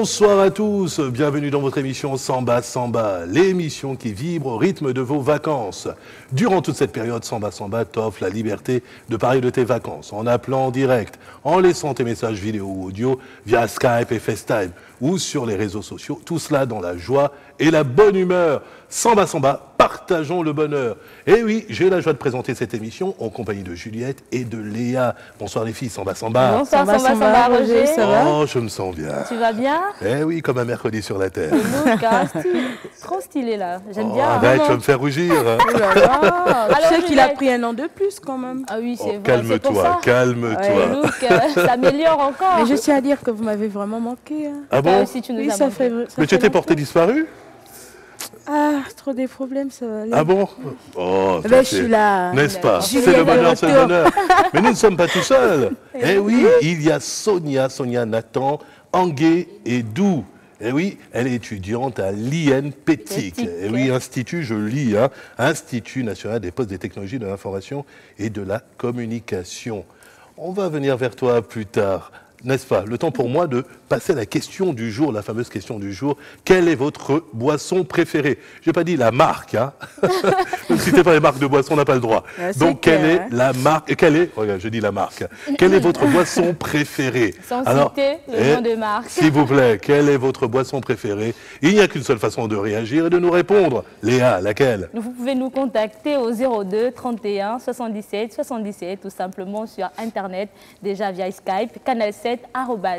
Bonsoir à tous, bienvenue dans votre émission Samba Samba, l'émission qui vibre au rythme de vos vacances. Durant toute cette période, Samba Samba t'offre la liberté de parler de tes vacances en appelant en direct, en laissant tes messages vidéo ou audio via Skype et FaceTime ou sur les réseaux sociaux, tout cela dans la joie et la bonne humeur. Samba Samba, partageons le bonheur. Et oui, j'ai la joie de présenter cette émission en compagnie de Juliette et de Léa. Bonsoir les filles, Samba Samba. Bonsoir Samba, Roger, ça va? Oh, je me sens bien. Tu vas bien? Eh oui, comme un mercredi sur la terre. Trop stylé là, j'aime bien. Arrête, tu vas me faire rougir. Oh là là. Je sais qu'il a pris 1 an de plus quand même. Ah oui, c'est vrai. Calme-toi, calme-toi. Ouais, le look s'améliore encore. Mais je tiens à dire que vous m'avez vraiment manqué. Hein. Ah bon? Aussi, tu nous Oui, as ça manqué. fait. Mais tu étais porté disparu? Ah, trop des problèmes, ça va aller. Ah bon? Oh, Ben, je suis là. N'est-ce pas? Juliette C'est le de bonheur, c'est le retour. bonheur. Mais nous ne sommes pas tout seuls. Eh oui, il y a Sonia Nathan, Anguet et Dou. Eh oui, elle est étudiante à l'INPETIC. Eh oui, institut, je lis, hein, Institut national des postes des technologies de l'information et de la communication. On va venir vers toi plus tard. N'est-ce pas? Le temps pour moi de passer à la question du jour, la fameuse question du jour. Quelle est votre boisson préférée? Je n'ai pas dit la marque, hein. Ne citez pas les marques de boissons, on n'a pas le droit. Ah, Donc, clair, quelle est hein. la marque? Regarde, je dis la marque. Quelle est votre boisson préférée? Sans citer le nom de marque. S'il vous plaît, quelle est votre boisson préférée? Il n'y a qu'une seule façon de réagir et de nous répondre. Léa, laquelle? Vous pouvez nous contacter au 02 31 77 77 ou simplement sur Internet, déjà via Skype, canal 7,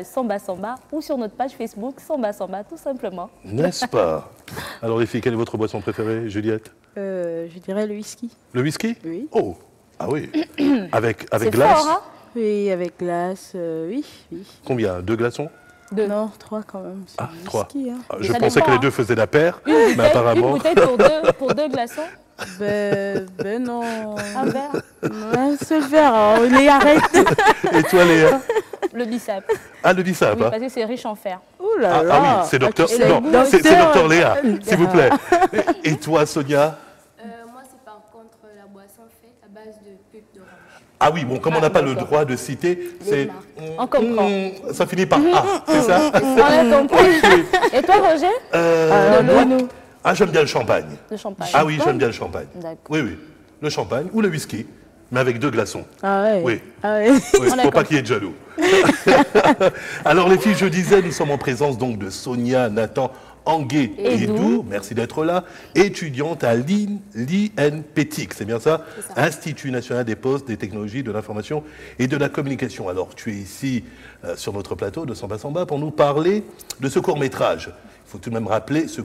@Samba Samba ou sur notre page Facebook Samba Samba, tout simplement. N'est-ce pas? Alors les filles, quelle est votre boisson préférée, Juliette? Je dirais le whisky. Le whisky? Oui. Oh, ah oui. Avec C'est glace? fort, hein? Oui, avec glace, oui. Combien? 2 glaçons? Non, 3 quand même. C'est Ah, du 3. whisky, hein. Je Ça pensais dépend, que les hein. deux faisaient la paire, Une mais bouteille, apparemment... une bouteille pour deux glaçons. Ben non. Un verre. Un seul verre, hein. Les arrête. Et toi, Léa? Le bicep. Ah, le bissap, Oui, hein? parce que c'est riche en fer. Ouh là là. Ah oui, c'est docteur... tu sais, Non, docteur, c'est docteur Léa, s'il vous plaît. Et toi, Sonia? Moi, c'est par contre la boisson faite à base de pulpe d'orange. Ah oui, bon, comme on n'a pas le d'accord. droit de citer, c'est... On comprend. Ça finit par A, c'est ça? On a compris. Et toi, Roger? Moi, ah, j'aime bien le champagne. Le champagne. Ah oui, j'aime bien le champagne. D'accord. Oui, oui. Le champagne ou le whisky, mais avec 2 glaçons. Ah ouais. Oui. Ah ouais. Oui, On a faut pas compris. qu'il y ait de jaloux. Alors les filles, je disais, nous sommes en présence donc de Sonia, Nathan, Anguet et Dou, merci d'être là, étudiante à l'INPETIC, c'est bien ça? Institut national des postes, des technologies, de l'information et de la communication. Alors tu es ici sur notre plateau de Samba Samba pour nous parler de ce court-métrage. Il faut tout de même rappeler, ce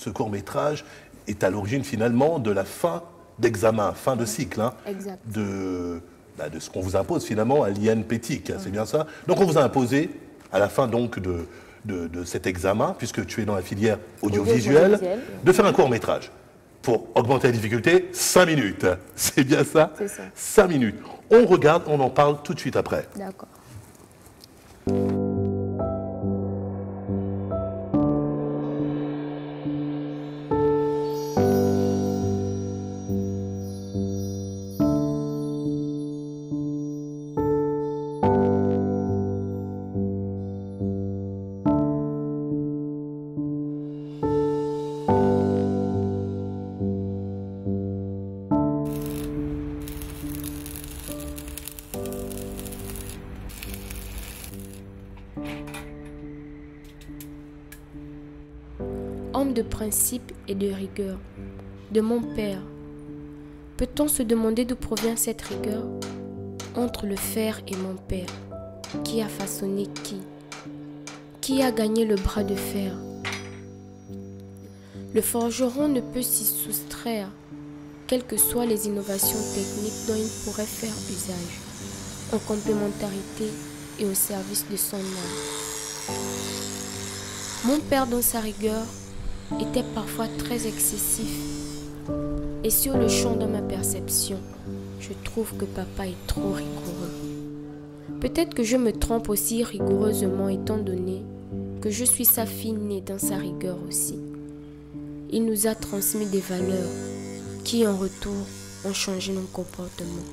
court-métrage est à l'origine finalement de la fin d'examen, fin de cycle, hein, Exact. de ce qu'on vous impose finalement à l'INPETIC, c'est bien ça? Donc on vous a imposé, à la fin donc de cet examen, puisque tu es dans la filière audiovisuelle, Audiovisuel. de faire un court-métrage. Pour augmenter la difficulté, 5 minutes. C'est bien ça? C'est ça. 5 minutes. On regarde, on en parle tout de suite après. D'accord. Homme de principe et de rigueur, de mon père. Peut-on se demander d'où provient cette rigueur? Entre le fer et mon père, qui a façonné qui? Qui a gagné le bras de fer? Le forgeron ne peut s'y soustraire, quelles que soient les innovations techniques dont il pourrait faire usage, en complémentarité et au service de son âme. Mon père, dans sa rigueur, était parfois très excessif. Et sur le champ, dans ma perception, je trouve que papa est trop rigoureux. Peut-être que je me trompe aussi rigoureusement étant donné que je suis sa fille née dans sa rigueur aussi. Il nous a transmis des valeurs qui en retour ont changé nos comportements.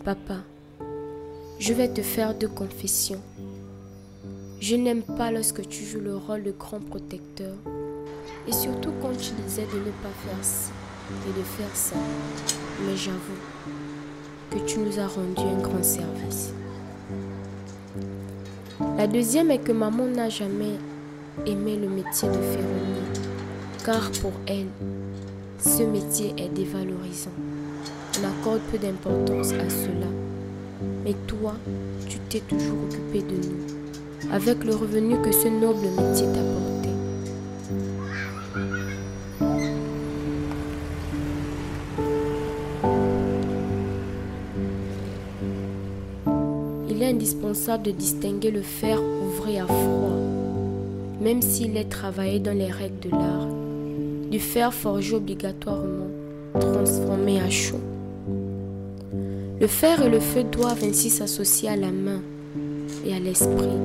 Papa, je vais te faire 2 confessions. Je n'aime pas lorsque tu joues le rôle de grand protecteur. Et surtout quand tu disais de ne pas faire ci et de faire ça. Mais j'avoue que tu nous as rendu un grand service. La deuxième est que maman n'a jamais aimé le métier de ferronnier. Car pour elle, ce métier est dévalorisant. On accorde peu d'importance à cela. Mais toi, tu t'es toujours occupé de nous, avec le revenu que ce noble métier t'apportait. Il est indispensable de distinguer le fer ouvré à froid, même s'il est travaillé dans les règles de l'art, du fer forgé obligatoirement, transformé à chaud. Le fer et le feu doivent ainsi s'associer à la main et à l'esprit,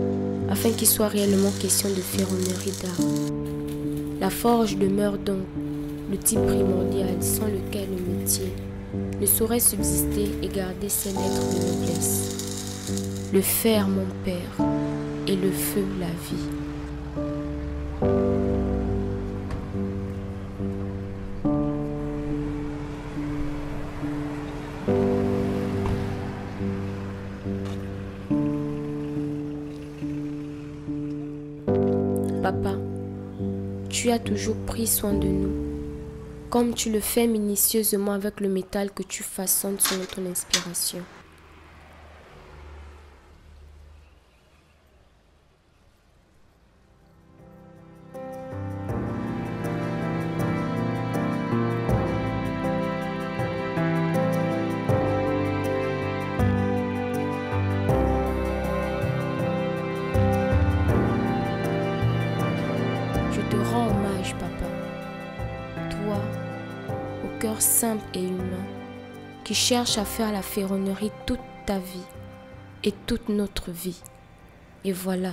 afin qu'il soit réellement question de ferronnerie d'art. La forge demeure donc l'outil primordial sans lequel le métier ne saurait subsister et garder ses lettres de noblesse. Le fer, mon père, et le feu, la vie. Papa, tu as toujours pris soin de nous, comme tu le fais minutieusement avec le métal que tu façonnes selon ton inspiration. Simple et humain, qui cherche à faire la ferronnerie toute ta vie et toute notre vie. Et voilà,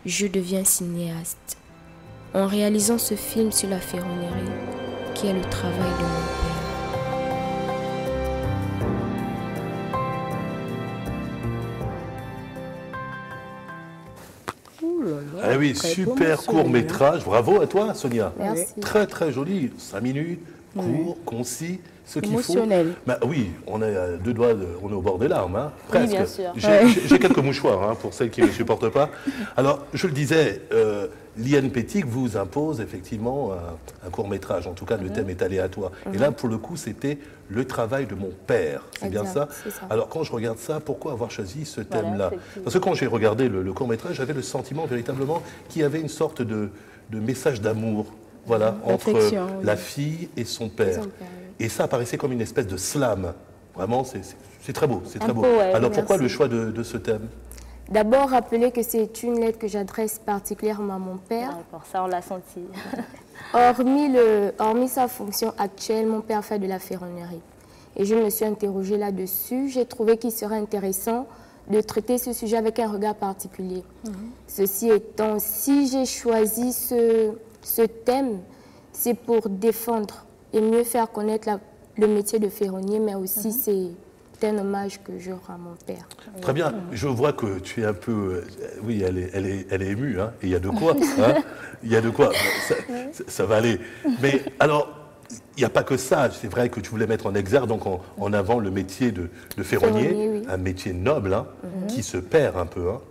je deviens cinéaste, en réalisant ce film sur la ferronnerie, qui est le travail de mon père. Ah oui, super court métrage. Bravo à toi, Sonia. Merci. Très très joli. 5 minutes. Court, concis, ce qu'il faut. Bah, oui, on est à 2 doigts, on est au bord des larmes, hein, presque. Oui, bien sûr. J'ai quelques mouchoirs hein, pour celles qui ne supportent pas. Alors, je le disais, l'IN Pétic vous impose effectivement un court-métrage. En tout cas, le thème est aléatoire. Et là, pour le coup, c'était le travail de mon père. C'est bien ça? Alors, quand je regarde ça, pourquoi avoir choisi ce thème-là? Parce que quand j'ai regardé le court-métrage, j'avais le sentiment véritablement qu'il y avait une sorte de message d'amour. Voilà, entre la fille et son père. Et ça apparaissait comme une espèce de slam. Vraiment, c'est très beau, c'est très beau. Alors pourquoi le choix de ce thème? D'abord, rappeler que c'est une lettre que j'adresse particulièrement à mon père. D'accord, ça on l'a senti. Hormis sa fonction actuelle, mon père fait de la ferronnerie. Et je me suis interrogée là-dessus. J'ai trouvé qu'il serait intéressant de traiter ce sujet avec un regard particulier. Ceci étant, si j'ai choisi ce thème, c'est pour défendre et mieux faire connaître le métier de ferronnier, mais aussi c'est un hommage que je rends à mon père. Très bien. Je vois que tu es un peu... oui, elle est émue, hein, et il y a de quoi. Hein, il y a de quoi. Ça va aller. Mais alors, il n'y a pas que ça. C'est vrai que tu voulais mettre en exergue, donc en avant le métier de ferronnier, un métier noble, hein, qui se perd un peu, hein.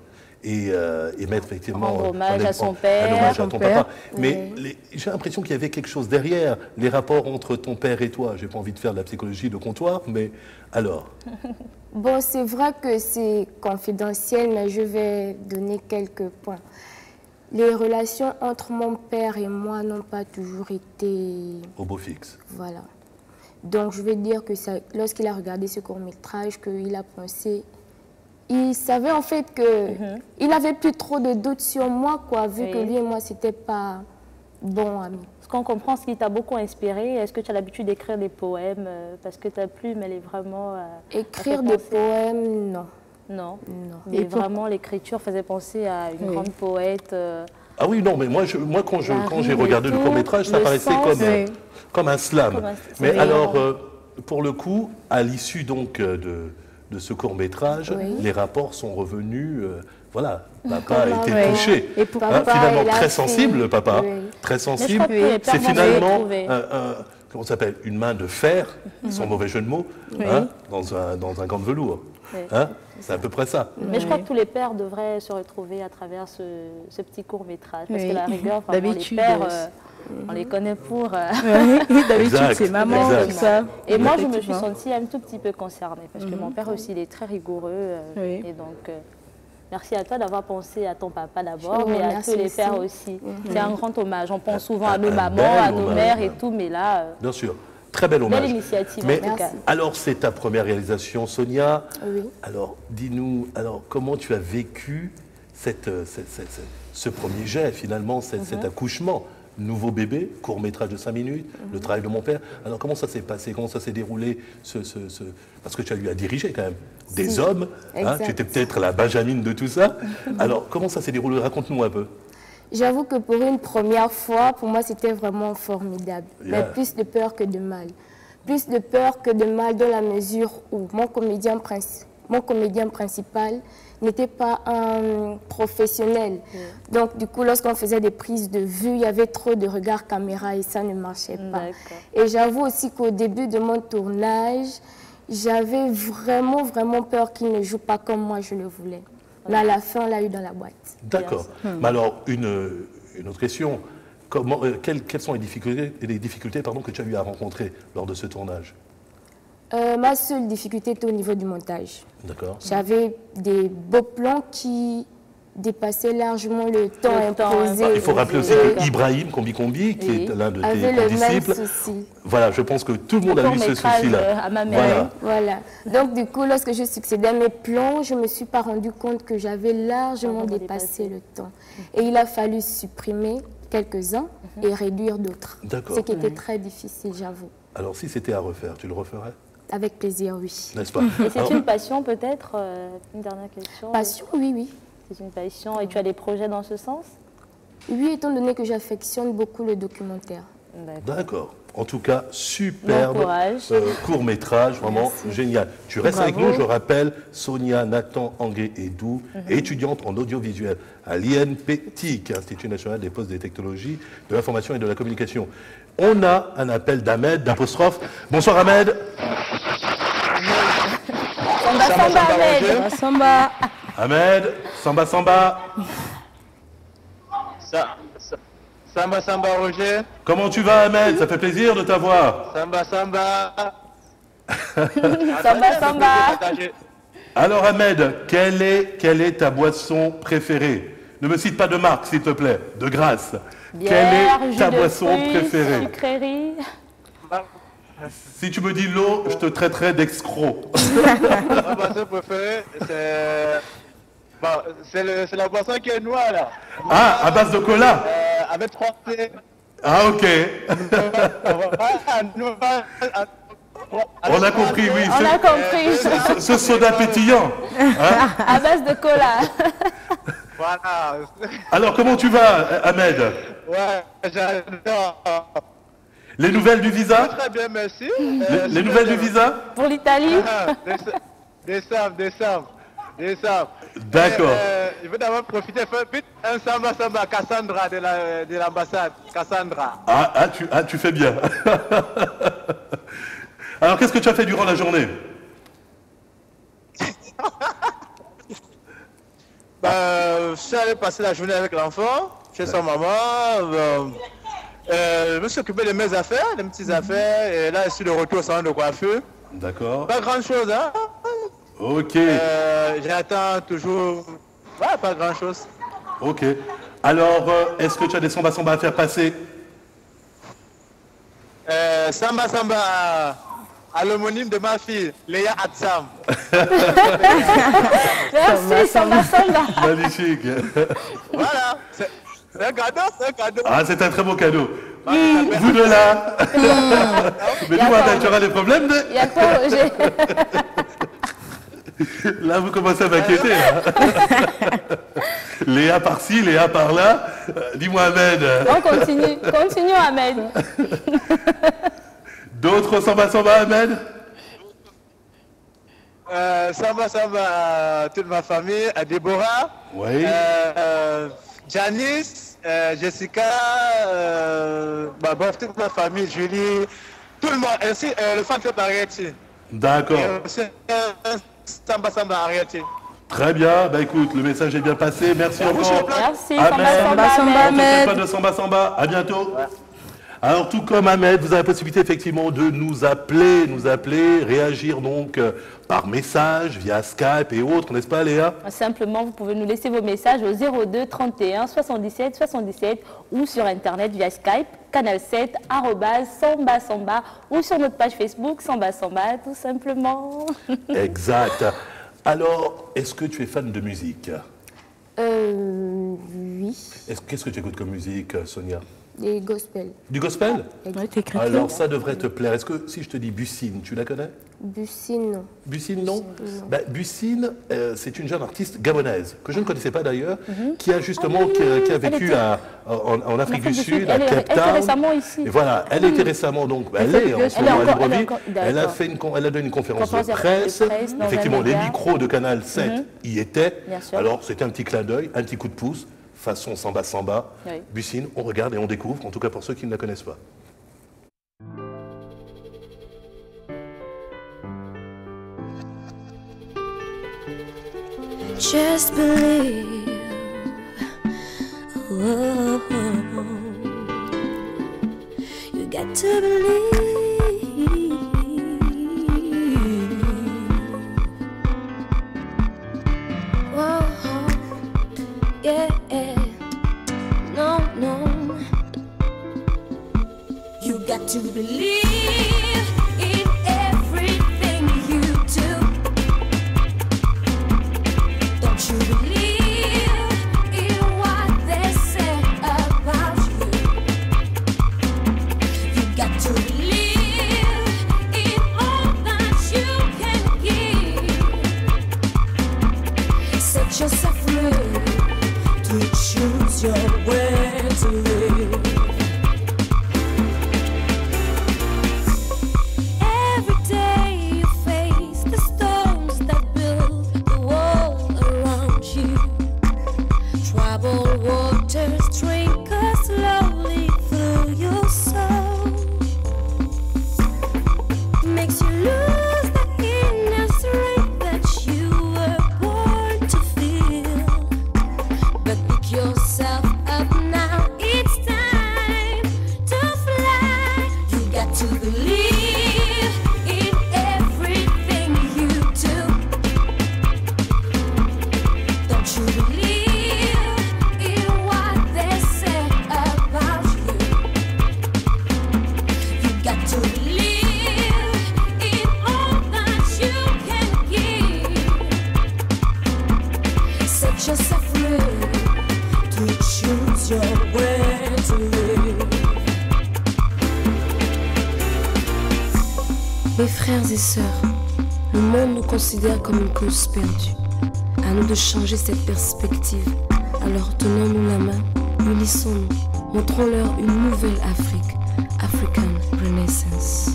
Et mettre effectivement rendre hommage à son père, un hommage à ton papa. Mais j'ai l'impression qu'il y avait quelque chose derrière, les rapports entre ton père et toi. J'ai pas envie de faire de la psychologie de comptoir, mais alors? Bon, c'est vrai que c'est confidentiel, mais je vais donner quelques points. Les relations entre mon père et moi n'ont pas toujours été... au beau fixe. Voilà. Donc je vais dire que lorsqu'il a regardé ce court-métrage, qu'il a pensé... Il savait en fait qu'il n'avait plus trop de doutes sur moi, quoi, vu que lui et moi, c'était pas bons amis. Est-ce qu'on comprend ce qui t'a beaucoup inspiré? Est-ce que tu as l'habitude d'écrire des poèmes? Parce que ta plume, elle est vraiment... écrire des poèmes, non. Non. Mais vraiment, l'écriture faisait penser à une grande poète. Ah oui, non, mais moi quand j'ai regardé le court-métrage, ça paraissait comme un slam. Mais alors, pour le coup, à l'issue donc de ce court-métrage, Oui. les rapports sont revenus, voilà, papa a été Oui. touché. Et pour papa, finalement, il a très fait- sensible, le papa, Oui. très Mais je crois sensible. que les pères C'est vont se finalement, retrouver. comment ça s'appelle, une main de fer, sans mauvais jeu de mots, hein, dans un gant de velours. Oui. Hein, c'est à peu près ça. Mais je crois que tous les pères devraient se retrouver à travers ce petit court-métrage. Parce Oui. que la rigueur, vraiment, les D'habitude, pères, on les connaît pour... Oui, d'habitude, Exact, c'est maman, exact. tout ça. Et moi, je me suis Effectivement. sentie un tout petit peu concernée. Parce que mon père aussi, il est très rigoureux. Oui. Et donc, merci à toi d'avoir pensé à ton papa Je d'abord, vous mais à remercie tous les aussi. pères aussi. C'est un grand hommage. On pense souvent à nos un mamans, bel à nos hommage. mères et tout, mais là, Bien sûr, très bel hommage. belle initiative Mais en tout cas. alors, c'est ta première réalisation, Sonia. Oui. Alors, dis-nous, alors, comment tu as vécu ce premier jet, finalement, cet accouchement? Nouveau bébé, court-métrage de 5 minutes, le travail de mon père. Alors, comment ça s'est passé? Comment ça s'est déroulé Parce que tu as eu à diriger quand même des Si. hommes. Hein, Exact. tu étais peut-être la Benjamine de tout ça. Alors, comment ça s'est déroulé? Raconte-nous un peu. J'avoue que pour une première fois, pour moi, c'était vraiment formidable. Yeah. Mais plus de peur que de mal. Plus de peur que de mal dans la mesure où mon comédien principal n'était pas un professionnel. Donc, du coup, lorsqu'on faisait des prises de vue, il y avait trop de regards caméra et ça ne marchait pas. D'accord. Et j'avoue aussi qu'au début de mon tournage, j'avais vraiment, vraiment peur qu'il ne joue pas comme moi je le voulais. Mais à la fin, on l'a eu dans la boîte. D'accord. Mais alors, une autre question. Quelles sont les difficultés que tu as eu à rencontrer lors de ce tournage? Ma seule difficulté était au niveau du montage. D'accord. J'avais des beaux plans qui dépassaient largement le temps imposé. Il faut rappeler aussi que Ibrahim Kombi, qui Oui. est l'un de tes avait le même disciples, souci. voilà, je pense que tout le monde a eu ce Court-métrage, souci-là. à ma mère. Voilà. Voilà. Donc, du coup, lorsque je succédais à mes plans, je ne me suis pas rendu compte que j'avais largement dépassé le temps. Et il a fallu supprimer quelques-uns et réduire d'autres. D'accord. Ce qui était très difficile, j'avoue. Alors, si c'était à refaire, tu le referais, Avec plaisir, oui. n'est-ce pas? Et c'est une passion peut-être une dernière question. Passion, oui, oui. C'est une passion. Et tu as des projets dans ce sens? Oui, étant donné que j'affectionne beaucoup le documentaire. D'accord. En tout cas, superbe Bon courage. court-métrage, vraiment génial. Tu restes avec nous, je rappelle, Sonia Nathan Angué Edou, étudiante en audiovisuel à l'INPTIC, Institut national des postes des technologies, de l'information et de la communication. On a un appel d'Ahmed, d'apostrophe. Bonsoir Ahmed. Samba, Ahmed. Samba. Ahmed, Samba Samba. Samba Samba Roger, Comment tu vas Ahmed? Ça fait plaisir de t'avoir. Samba Samba. Samba, Samba. Alors Ahmed, quelle est ta boisson préférée? Ne me cite pas de marque, s'il te plaît, de grâce. Bière, Quelle est jus ta de boisson fruits, préférée? sucrerie. Si tu me dis l'eau, je te traiterai d'escroc. Ma boisson préférée, c'est la boisson qui est noire là. Ah, à base de cola? Avec 3 T. Ah, ok. On a compris, oui. On a compris. Ce soda pétillant. À base de cola. Voilà. Alors, comment tu vas, Ahmed? Ouais, j'adore. Les nouvelles du visa? Très bien, merci. Les nouvelles du visa? Pour l'Italie. Décembre. D'accord. Je veux d'abord profiter, faire vite un samba Cassandra de l'ambassade. Cassandra. Tu fais bien. Alors, qu'est-ce que tu as fait durant la journée? Je suis allé passer la journée avec l'enfant, chez sa maman. Je me suis occupé de mes affaires, des petites affaires. Et là, je suis de retour au salon de coiffure. D'accord. Pas grand chose, hein. Ok. J'attends toujours. Ouais, pas grand chose. Ok. Alors, est-ce que tu as des samba à faire passer? Samba à l'homonyme de ma fille, Léa Atsam. Merci, Samba. Magnifique. Voilà. C'est un cadeau, Ah, c'est un très beau cadeau. Vous deux là. Mais dis-moi, tu auras des problèmes de... Il y a quoi, Roger? Là, vous commencez à m'inquiéter. Léa par-ci, Léa par-là. Dis-moi, Ahmed. On continue. Continuons, Ahmed. D'autres samba, Ahmed? Samba à toute ma famille, à Déborah, Oui. Janice, Jessica, bref, toute ma famille, Julie, tout le monde, ainsi le fan club Ariati. D'accord. Samba Ariati. Très bien. Bah écoute, le message est bien passé. Merci encore. Merci, Ahmed. Ahmed. Pas de Samba. À bientôt. Ouais. Alors, tout comme Ahmed, vous avez la possibilité effectivement de nous appeler, réagir donc par message, via Skype et autres, n'est-ce pas Léa? Simplement, vous pouvez nous laisser vos messages au 02 31 77 77 ou sur Internet via Skype, canal7, @samba ou sur notre page Facebook, Samba, tout simplement. Exact. Alors, est-ce que tu es fan de musique? Oui. Qu'est-ce que tu écoutes comme musique, Sonia? Des gospels. Du gospel? Ouais, t'es chrétien. Alors ça devrait te plaire. Est-ce que si je te dis Bussine, tu la connais? Bussine, non. Bussine, non? Ben, Bussine, c'est une jeune artiste gabonaise, que je ne connaissais pas d'ailleurs, qui a justement qui a vécu en Afrique du Sud, à Cape Town. Elle était récemment ici. Et voilà, elle était récemment, donc, elle est en ce moment à Libreville. Elle a donné une conférence de presse. Effectivement, les micros de Canal 7 y étaient. Alors, c'était un petit clin d'œil, un petit coup de pouce. Façon Samba. Oui. Bussine, on regarde et on découvre, en tout cas pour ceux qui ne la connaissent pas. Just believe. Oh, you got to believe. Oh, yeah. You got to believe in everything you do. Don't you believe in what they say about you? You got to believe in all that you can give. Set yourself free to choose your way to live. Mes frères et sœurs, le monde nous considère comme une cause perdue. À nous de changer cette perspective. Alors tenons-nous la main, unissons-nous, montrons-leur une nouvelle Afrique, African Renaissance.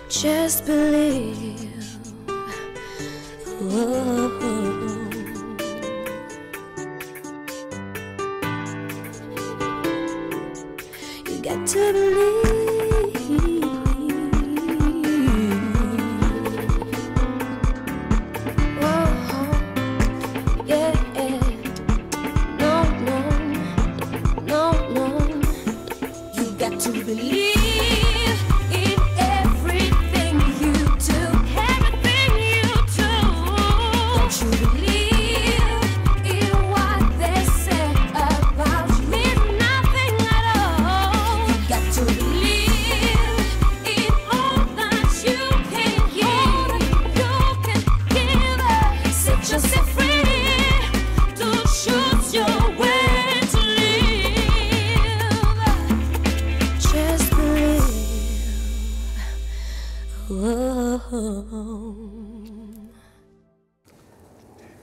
Just believe. Whoa. You got to believe. Whoa. Yeah. No. You got to believe. You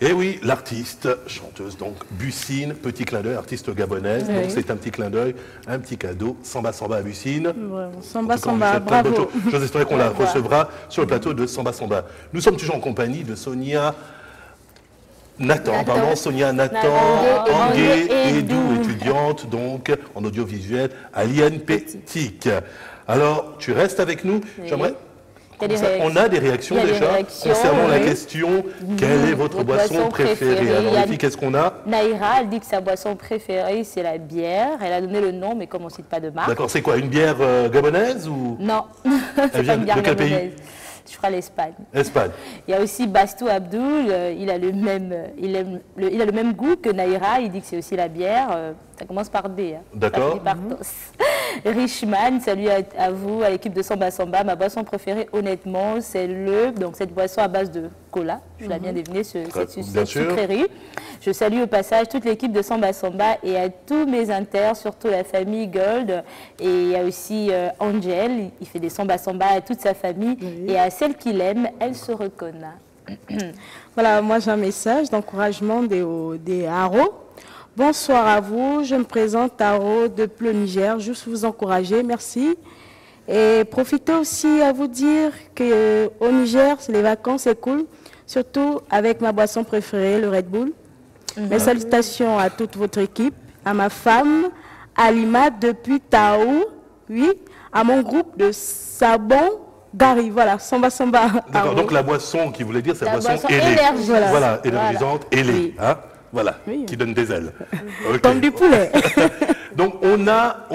Et oui, l'artiste, chanteuse, donc Bussine, petit clin d'œil, artiste gabonaise. Donc c'est un petit clin d'œil, un petit cadeau. Samba Samba à Bussine. Ouais, Samba Samba, bravo. J'espère qu'on la recevra sur le plateau de Samba Samba. Nous sommes toujours en compagnie de Sonia Sonia Nathan, Angué et Dou, étudiante donc en audiovisuel à l'INPETIC. Alors, tu restes avec nous. J'aimerais... On a des réactions déjà concernant la question quelle est votre boisson préférée? Alors, les filles, qu'est-ce qu'on a? Naïra, elle dit que sa boisson préférée, c'est la bière. Elle a donné le nom, mais comme on ne cite pas de marque. D'accord, c'est quoi? Une bière gabonaise ou... Non, c'est pas une bière gabonaise. Pays? Je ferai l'Espagne. Espagne. Il y a aussi Bastou Abdoul, il a le même goût que Naïra, il dit que c'est aussi la bière. Ça commence par D. Hein. D'accord. Richman, salut à vous, à l'équipe de Samba Samba. Ma boisson préférée, honnêtement, c'est cette boisson à base de cola. Je l'ai bien deviné, cette sucrerie. Je salue au passage toute l'équipe de Samba Samba et à tous mes inters, surtout la famille Gold. Et il y a aussi Angel, il fait des Samba Samba à toute sa famille. Et à celle qu'il aime, elle se reconnaît. Voilà, moi j'ai un message d'encouragement des Haro. Bonsoir à vous, je me présente Haro depuis le Niger, juste vous encourager, merci. Et profitez aussi à vous dire qu'au Niger, les vacances c'est cool, surtout avec ma boisson préférée, le Red Bull. Mes salutations à toute votre équipe, à ma femme, Alima depuis Taou, oui, à mon groupe de Sabon Gary, voilà, Samba Samba. D'accord, donc la boisson qui voulait dire, c'est la boisson ailée. Voilà, énergisante, ailée, oui. Hein, voilà, oui. Qui donne des ailes. Okay. Comme du poulet. Donc on a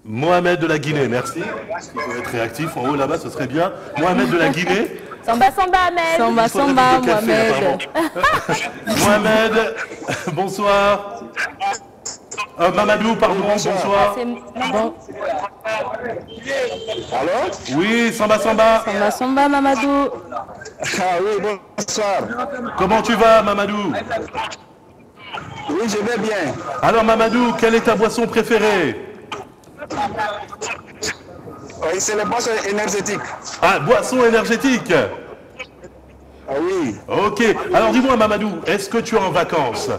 Mohamed de la Guinée, merci. Il faut être réactif en haut là-bas, ce serait bien. Mohamed de la Guinée. Samba Samba, Ahmed. Samba Samba, Mohamed. Mohamed, bonsoir. Mamadou, pardon, bonsoir. Bon. Allô? Oui, Samba Samba. Samba Samba, Mamadou. Ah oui, bonsoir. Comment tu vas, Mamadou? Oui, je vais bien. Alors, Mamadou, quelle est ta boisson préférée? Oui, c'est la boisson énergétique. Ah, boisson énergétique? Ah oui. Ok. Alors, dis-moi, Mamadou, est-ce que tu es en vacances?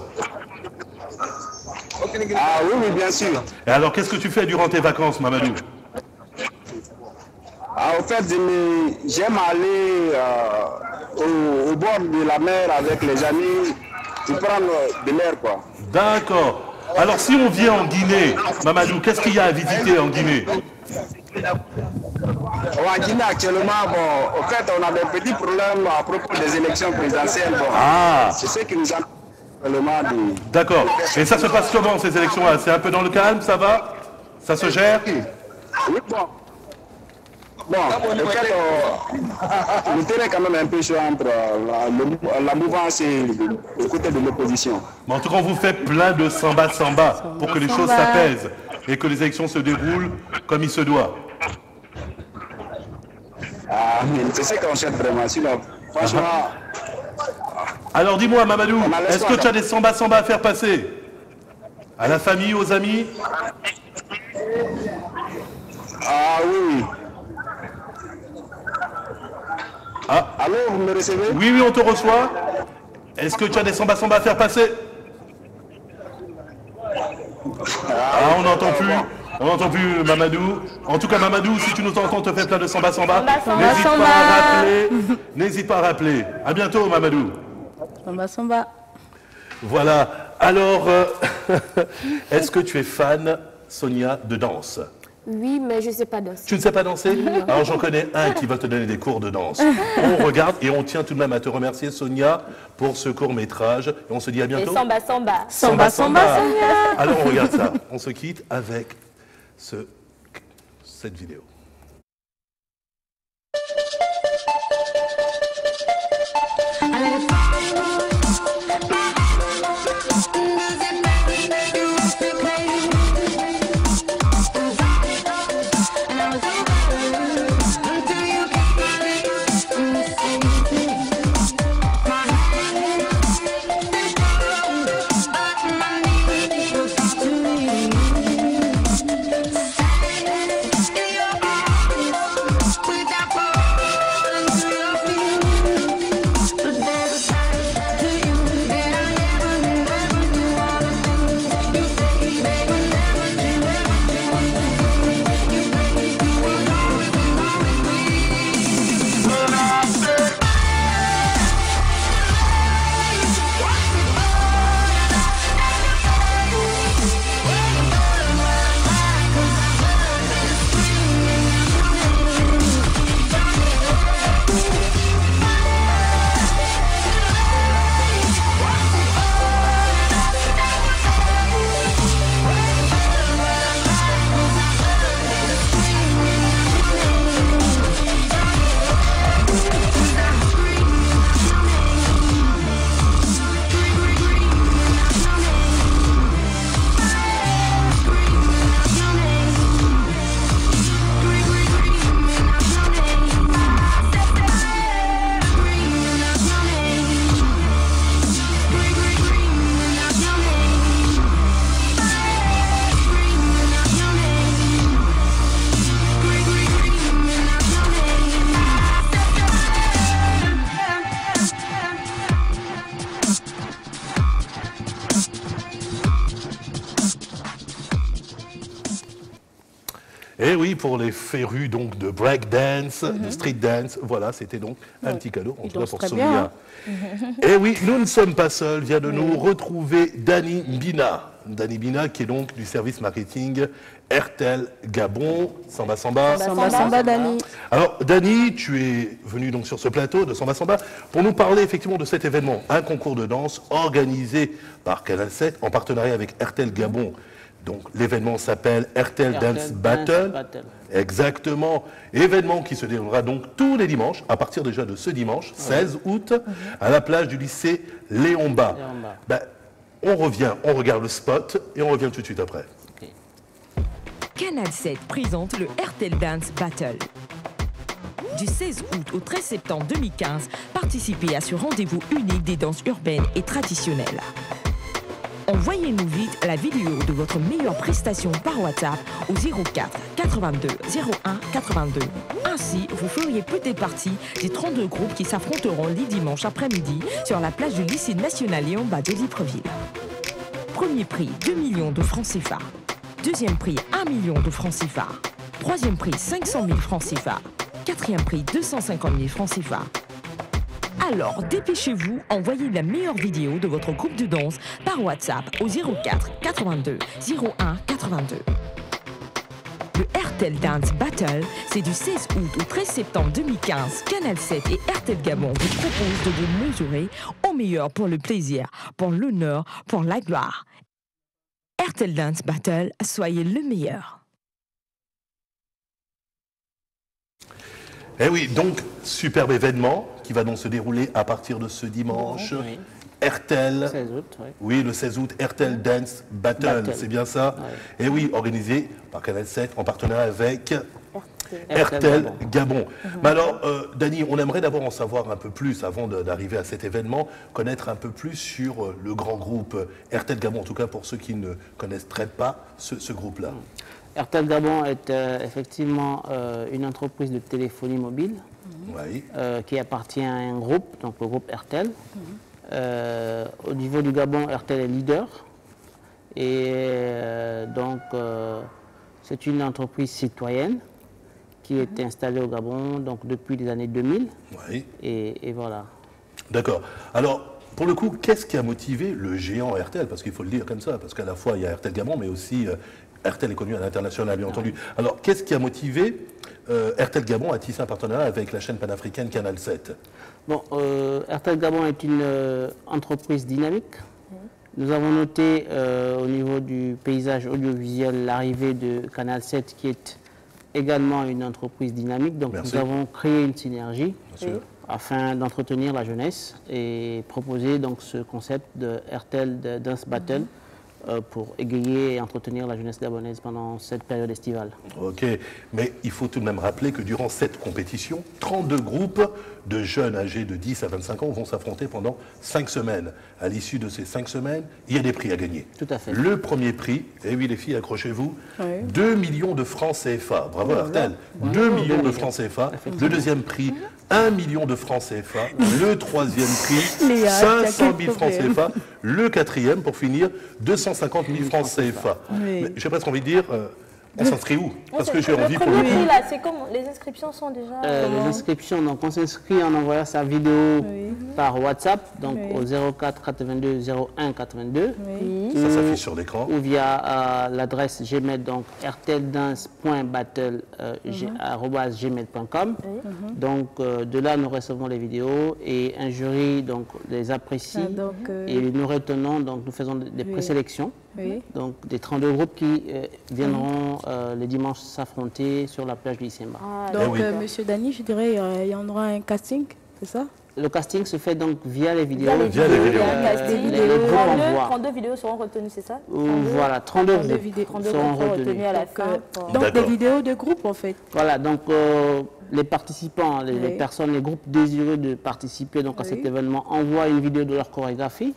Ah oui, oui, bien sûr. Et alors, qu'est-ce que tu fais durant tes vacances, Mamadou? Ah, en fait, j'aime aller au bord de la mer avec les amis pour prendre de l'air, quoi. D'accord. Alors, si on vient en Guinée, Mamadou, qu'est-ce qu'il y a à visiter en Guinée? En Guinée, actuellement, bon, en fait, on a des petits problèmes à propos des élections présidentielles. Bon, c'est ce qui nous a... D'accord. Et ça se passe comment, ces élections-là? C'est un peu dans le calme, ça va? Ça se gère? Oui, bon. Bon, en fait, le terrain est quand même un peu chaud entre la mouvance et le côté de l'opposition. Mais en tout cas, on vous fait plein de samba pour que les choses s'apaisent et que les élections se déroulent comme il se doit. Ah, c'est ce qu'on cherche vraiment. Franchement... Alors dis-moi, Mamadou, est-ce que tu as des samba à faire passer? À la famille, aux amis? Ah oui. Ah. Allô, vous me recevez? Oui, oui, on te reçoit. Est-ce que tu as des samba à faire passer? Ah, on n'entend plus. On n'entend plus, Mamadou. En tout cas, Mamadou, si tu nous entends, on te fait plein de samba. N'hésite pas à rappeler. À bientôt, Mamadou. Samba. Voilà. Alors, est-ce que tu es fan, Sonia, de danse? Oui, mais je ne sais pas danser. Tu ne sais pas danser? Alors, j'en connais un qui va te donner des cours de danse. On regarde et on tient tout de même à te remercier, Sonia, pour ce court-métrage. Et on se dit à bientôt. Et Samba. Sonia. Alors, on regarde ça. On se quitte avec cette vidéo. Et oui, pour les férus donc de breakdance, de street dance, voilà, c'était donc un petit cadeau, en tout cas pour Sonia. Et oui, nous ne sommes pas seuls, vient de nous retrouver Dani Bina. Dani Bina qui est donc du service marketing RTL Gabon. Samba Samba. Samba Samba, Dani. Alors Dani, tu es venu donc sur ce plateau de Samba Samba pour nous parler effectivement de cet événement, un concours de danse organisé par Canal 7 en partenariat avec RTL Gabon. Donc l'événement s'appelle RTL Dance Battle. Exactement. Événement qui se déroulera donc tous les dimanches, à partir déjà de ce dimanche, 16 août, à la plage du lycée Léon Bas. Ben, on revient, on regarde le spot et on revient tout de suite après. Canal 7 présente le RTL Dance Battle. Du 16 août au 13 septembre 2015, participez à ce rendez-vous unique des danses urbaines et traditionnelles. Envoyez-nous vite la vidéo de votre meilleure prestation par WhatsApp au 04 82 01 82. Ainsi, vous feriez peut-être partie des 32 groupes qui s'affronteront les dimanches après-midi sur la plage du lycée national Léon Bas de Libreville. Premier prix, 2 millions de francs CFA. Deuxième prix, 1 million de francs CFA. Troisième prix, 500 000 francs CFA. Quatrième prix, 250 000 francs CFA. Alors, dépêchez-vous, envoyez la meilleure vidéo de votre groupe de danse par WhatsApp au 04 82 01 82. Le RTL Dance Battle, c'est du 16 août au 13 septembre 2015. Canal 7 et RTL Gabon vous proposent de vous mesurer au meilleur pour le plaisir, pour l'honneur, pour la gloire. RTL Dance Battle, soyez le meilleur. Eh oui, donc, superbe événement qui va donc se dérouler à partir de ce dimanche. Oui. RTL, 16 août, oui. Oui, le 16 août, RTL Dance Battle, c'est bien ça? Oui. Et oui, organisé par Canal 7 en partenariat avec RTL Gabon. Mais alors, Dani, on aimerait d'abord en savoir un peu plus avant d'arriver à cet événement, connaître un peu plus sur le grand groupe RTL Gabon, en tout cas pour ceux qui ne connaîtraient pas ce groupe-là. RTL Gabon est effectivement une entreprise de téléphonie mobile qui appartient à un groupe, donc le groupe RTL. Au niveau du Gabon, RTL est leader. Et donc, c'est une entreprise citoyenne qui est installée au Gabon donc, depuis les années 2000. Oui. Et voilà. D'accord. Alors, pour le coup, qu'est-ce qui a motivé le géant RTL? Parce qu'il faut le dire comme ça, parce qu'à la fois, il y a RTL Gabon, mais aussi RTL est connu à l'international, bien entendu. Alors, qu'est-ce qui a motivé RTL Gabon à tisser un partenariat avec la chaîne panafricaine Canal 7? Bon, RTL Gabon est une entreprise dynamique. Nous avons noté au niveau du paysage audiovisuel l'arrivée de Canal 7 qui est également une entreprise dynamique. Donc nous avons créé une synergie afin d'entretenir la jeunesse et proposer donc ce concept de RTL Dance Battle pour égayer et entretenir la jeunesse gabonaise pendant cette période estivale. Ok, mais il faut tout de même rappeler que durant cette compétition, 32 groupes de jeunes âgés de 10 à 25 ans vont s'affronter pendant 5 semaines. À l'issue de ces 5 semaines, il y a des prix à gagner. Tout à fait. Le premier prix, et oui les filles, accrochez-vous, 2 millions de francs CFA. Bravo RTL. 2 millions de francs CFA. Le deuxième prix, 1 million de francs CFA. Le troisième prix, 500 000 francs CFA. Le quatrième, pour finir, 250 000 francs CFA. J'ai presque envie de dire, on s'inscrit où? Parce que j'ai envie pour le coup. Là, c'est comme les inscriptions sont déjà. Les inscriptions, donc on s'inscrit en envoyant sa vidéo par WhatsApp, donc au 04 82 01 82. Ça s'affiche sur l'écran. Ou via l'adresse Gmail, donc rtldance.battle@gmail.com. Donc de là, nous recevons les vidéos et un jury donc les apprécie et nous retenons, donc nous faisons des présélections. Donc des 32 groupes qui viendront les dimanches s'affronter sur la plage du Lycéma. Donc, Monsieur Dani, je dirais il y en aura un casting, c'est ça? Le casting se fait donc via les vidéos. Via les vidéos. Les groupes envoient. 32 vidéos seront retenues, c'est ça? Voilà, 32 groupes seront retenus à la fin. Donc des vidéos de groupe en fait. Voilà, donc les participants, les personnes, les groupes désireux de participer donc, à cet événement envoient une vidéo de leur chorégraphie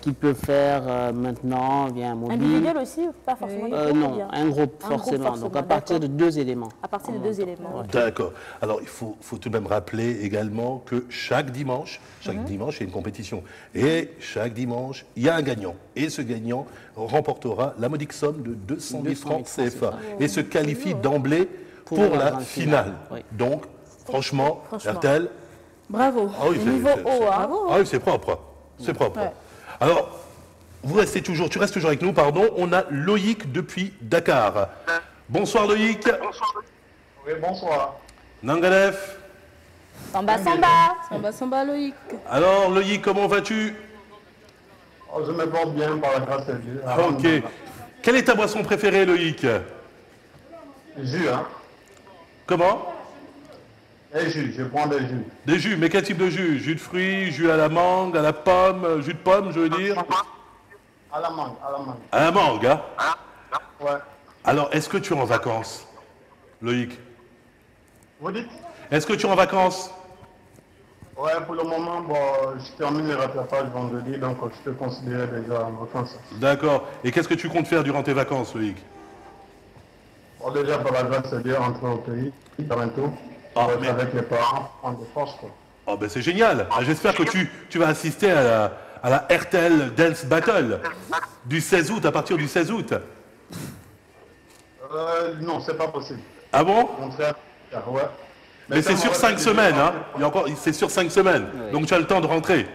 qu'ils peuvent faire maintenant via un mobile. Individuel aussi, pas forcément non, un groupe forcément. Donc à partir de 2 éléments. À partir de 2 éléments. D'accord. Alors il faut tout de même rappeler également que chaque dimanche, il y a une compétition. Et chaque dimanche, il y a un gagnant. Et ce gagnant remportera la modique somme de 200 000 francs CFA. Et se qualifie d'emblée pour la finale. Oui. Donc, franchement, RTL... Bravo. Ah oui, Niveau haut, hein. Ah oui, c'est propre. C'est propre. Alors, tu restes toujours avec nous, pardon. On a Loïc depuis Dakar. Bonsoir Loïc. Oui, bonsoir. Nangalef. Samba, samba. Samba, samba, Loïc. Alors Loïc, comment vas-tu? Oh, je me porte bien par la grâce de Dieu. Ok. Quelle est ta boisson préférée, Loïc? Jus, hein. Comment? Et jus, je prends des jus. Des jus, mais quel type de jus? Jus de fruits, jus à la mangue, à la pomme, jus de pomme, je veux dire? À la mangue, à la mangue. À la mangue, hein? Ouais. Alors, est-ce que tu es en vacances, Loïc? Vous dites? Est-ce que tu es en vacances? Ouais, pour le moment, bon, je termine les rattrapages vendredi, donc je peux considérer déjà en vacances. D'accord. Et qu'est-ce que tu comptes faire durant tes vacances, Loïc? Bon, déjà, par la grâce de Dieu, rentrer au pays, bientôt. Avec les parents, prendre des forces, quoi. Oh, ben c'est génial. Ah, j'espère que tu vas assister à la RTL Dance Battle du 16 août, à partir du 16 août. Non, c'est pas possible. Ah bon? Au contraire, ouais. Mais c'est sur 5 semaines, hein. C'est sur 5 semaines. Oui. Donc tu as le temps de rentrer.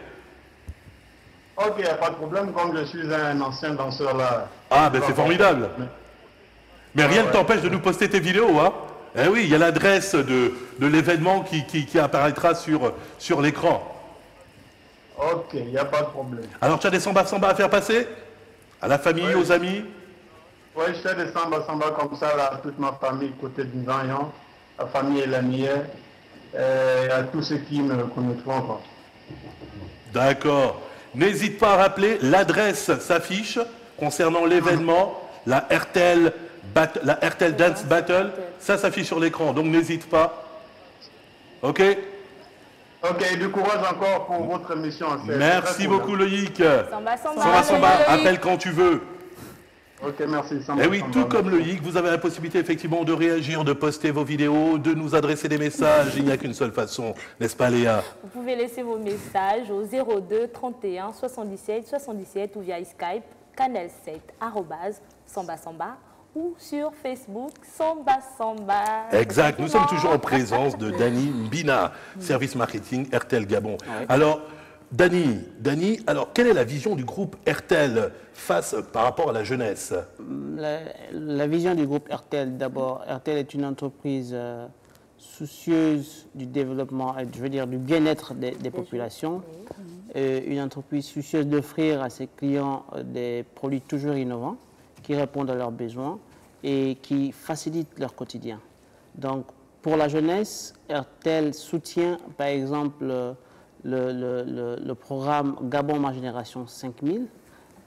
Ok, il n'y a pas de problème, comme je suis un ancien danseur là. Ah, ben c'est formidable. Mais rien ne t'empêche de nous poster tes vidéos, hein. Eh oui, il y a l'adresse de l'événement qui apparaîtra sur l'écran. Ok, il n'y a pas de problème. Alors tu as des samba à faire passer? À la famille, aux amis? Oui, je fais des samba comme ça là, à toute ma famille, côté du Vaillant, la famille et la mienne, et à tous ceux qui me connaîtront, quoi. D'accord. N'hésite pas à rappeler, l'adresse s'affiche concernant l'événement, la RTL Dance Battle, ça s'affiche sur l'écran, donc n'hésite pas. Ok? Ok, du courage encore pour votre émission. Merci beaucoup Loïc. Samba, Samba, samba. appelle quand tu veux. Ok, merci. Et oui, tout comme Loïc, vous avez la possibilité effectivement de réagir, de poster vos vidéos, de nous adresser des messages. Il n'y a qu'une seule façon, n'est-ce pas Léa? Vous pouvez laisser vos messages au 02 31 77 77 ou via Skype, canal 7, @samba samba ou sur Facebook, Samba Samba. Exact, nous sommes toujours en présence de Dani Mbina, service marketing RTL Gabon. Ouais. Alors, Dani, alors quelle est la vision du groupe RTL par rapport à la jeunesse? La vision du groupe RTL, d'abord, RTL est une entreprise soucieuse du développement, je veux dire du bien-être des populations, une entreprise soucieuse d'offrir à ses clients des produits toujours innovants qui répondent à leurs besoins et qui facilitent leur quotidien. Donc, pour la jeunesse, RTL soutient, par exemple, le programme Gabon Ma Génération 5000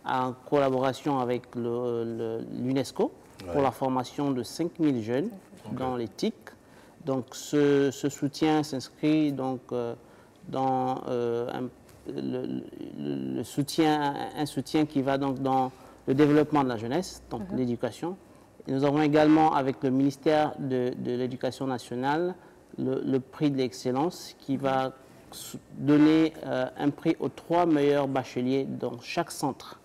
en collaboration avec l'UNESCO pour la formation de 5000 jeunes dans les TIC. Donc, ce soutien s'inscrit donc dans un soutien qui va donc dans le développement de la jeunesse, donc l'éducation. Et nous avons également avec le ministère de l'Éducation nationale le prix de l'excellence qui va donner un prix aux 3 meilleurs bacheliers dans chaque centre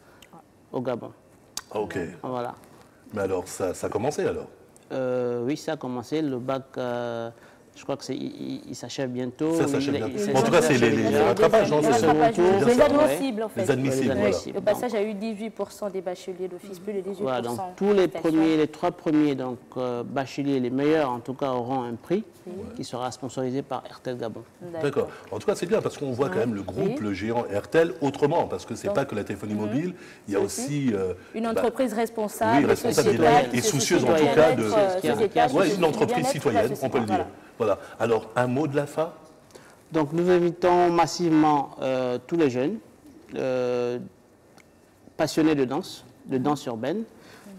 au Gabon. Ok. Voilà. Mais alors, ça a commencé alors? Oui, ça a commencé. Le bac, je crois qu'il s'achève bientôt. Ça s'achève bientôt. En tout cas, c'est les rattrapages, non? Les admissibles, en fait. Les admissibles, voilà. Le passage a eu 18% des bacheliers d'office, plus de 18%. Voilà, donc tous les 3 premiers donc, bacheliers, les meilleurs en tout cas, auront un prix qui sera sponsorisé par RTL Gabon. D'accord. En tout cas, c'est bien parce qu'on voit quand même le groupe, le géant RTL, autrement, parce que ce n'est pas que la téléphonie mobile, il y a aussi... une entreprise responsable, oui, responsable et soucieuse en tout cas de... une entreprise citoyenne, on peut le dire. Voilà. Alors, un mot de la fin? Donc, nous invitons massivement tous les jeunes passionnés de danse urbaine,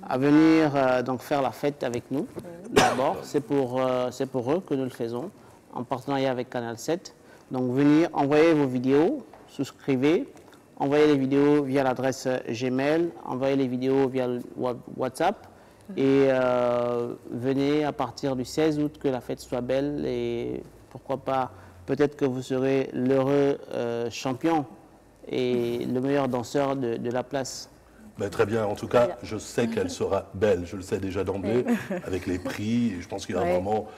à venir donc faire la fête avec nous. D'abord, c'est pour eux que nous le faisons, en partenariat avec Canal 7. Donc venir, envoyer vos vidéos, souscrivez, envoyez les vidéos via l'adresse Gmail, envoyez les vidéos via le WhatsApp et venez à partir du 16 août que la fête soit belle et pourquoi pas, peut-être que vous serez l'heureux champion et le meilleur danseur de la place. Ben, très bien, en tout cas, je sais qu'elle sera belle, je le sais déjà d'emblée, avec les prix, je pense qu'il y a vraiment,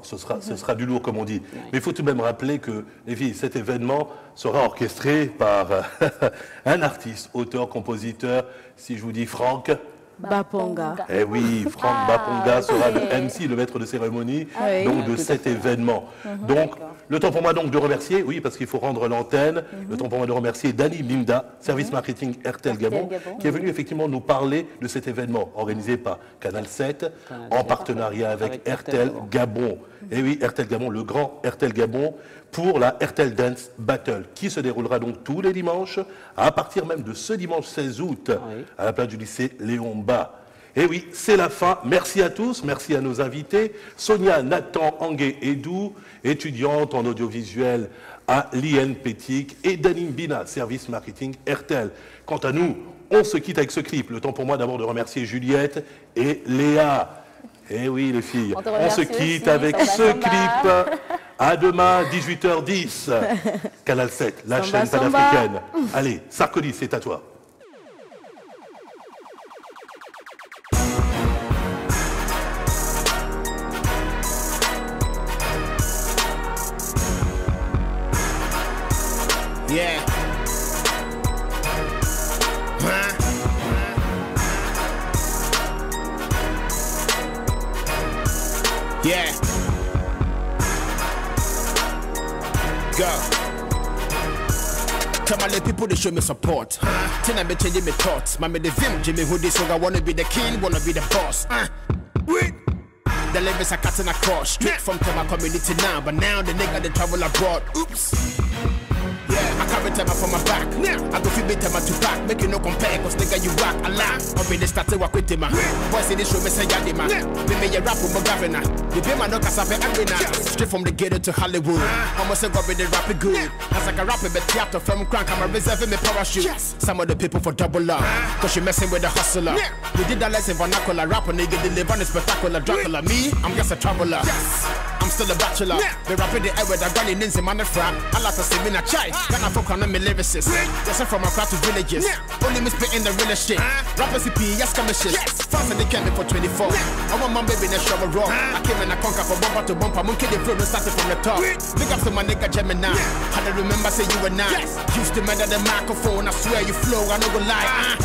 ce sera du lourd comme on dit. Mais il faut tout de même rappeler que, les filles, cet événement sera orchestré par un artiste, auteur, compositeur, si je vous dis Franck Baponga. Eh oui, Franck Baponga sera le MC, le maître de cérémonie, donc de cet événement. Donc, le temps pour moi donc de remercier, oui, parce qu'il faut rendre l'antenne, le temps pour moi de remercier Dani Linda, service marketing RTL Gabon, qui est venu effectivement nous parler de cet événement organisé par Canal 7, en partenariat avec RTL Gabon. Et oui, RTL Gabon, le grand RTL Gabon, pour la RTL Dance Battle, qui se déroulera donc tous les dimanches, à partir même de ce dimanche 16 août, à la place du lycée Léon Bas. Et oui, c'est la fin. Merci à tous, merci à nos invités. Sonia, Nathan, Angué et Dou, étudiante en audiovisuel à l'IN Pétic, et Danim Bina, service marketing RTL. Quant à nous, on se quitte avec ce clip. Le temps pour moi d'abord de remercier Juliette et Léa. Eh oui, les filles, on se quitte avec ce clip. À demain, 18h10. Canal 7, la chaîne panafricaine. Allez, Sarkozy, c'est à toi. Yeah. Yeah. Go. Tell my little people to show me support. Then I be changing my thoughts. My the vim, Jimmy who this, so I wanna be the king, wanna be the boss. Wait. The levels are cutting across. Straight from my community now, but now the nigga they travel abroad. Oops. Yeah, I carry time from my back. I go feel better to back. Make you no compare, cause nigga you rock a lot. I'll be the starter work with him. Boys in this room, say Yadima. We may a rap with my governor. You be my no casabe arena. Straight from the ghetto to Hollywood. Almost say go be the rapping good. As like a rapper, but theater from crank, I'm reserving my parachute. Some of the people for double up. Cause you messing with the hustler. We did that lesson vernacular. Rapper nigga deliver the spectacular Dracula. Me, I'm just a traveler. I'm still a bachelor. They rapping the air with a granny ninja man the frap. I like to see me in a chai. Then I fuck on me lyricist. Yes, I'm from a crowd to villages. Only me spitting the real shit. Rappers CP, yes, commission. Fans and they came in for 24. I want my baby in the shower raw. I came in a conquer from bumper to bumper. Monkey the flow, started from the top. Big up to my nigga Gemini. How to remember say you and I. Used to murder the microphone. I swear you flow, I no go lie.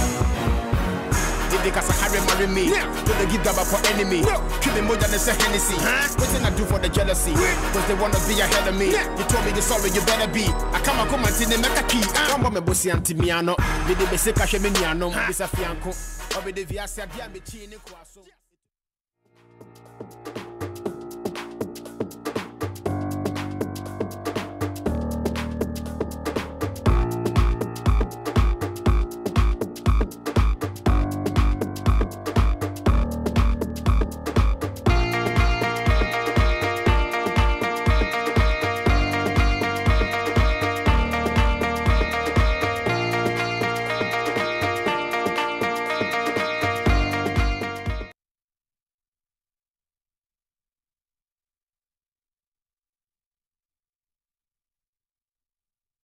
If they cast a Harry marry me, don't they give that for enemy? Kill me more than a Hennessy. What can I do for the jealousy? Cause they wanna be ahead of me. You told me you're sorry, you better be. I come and come and see them make a key. I'm a bossy anti-miano. They say Kasheminiano. This a fianco. Or be the Viasia Diamond.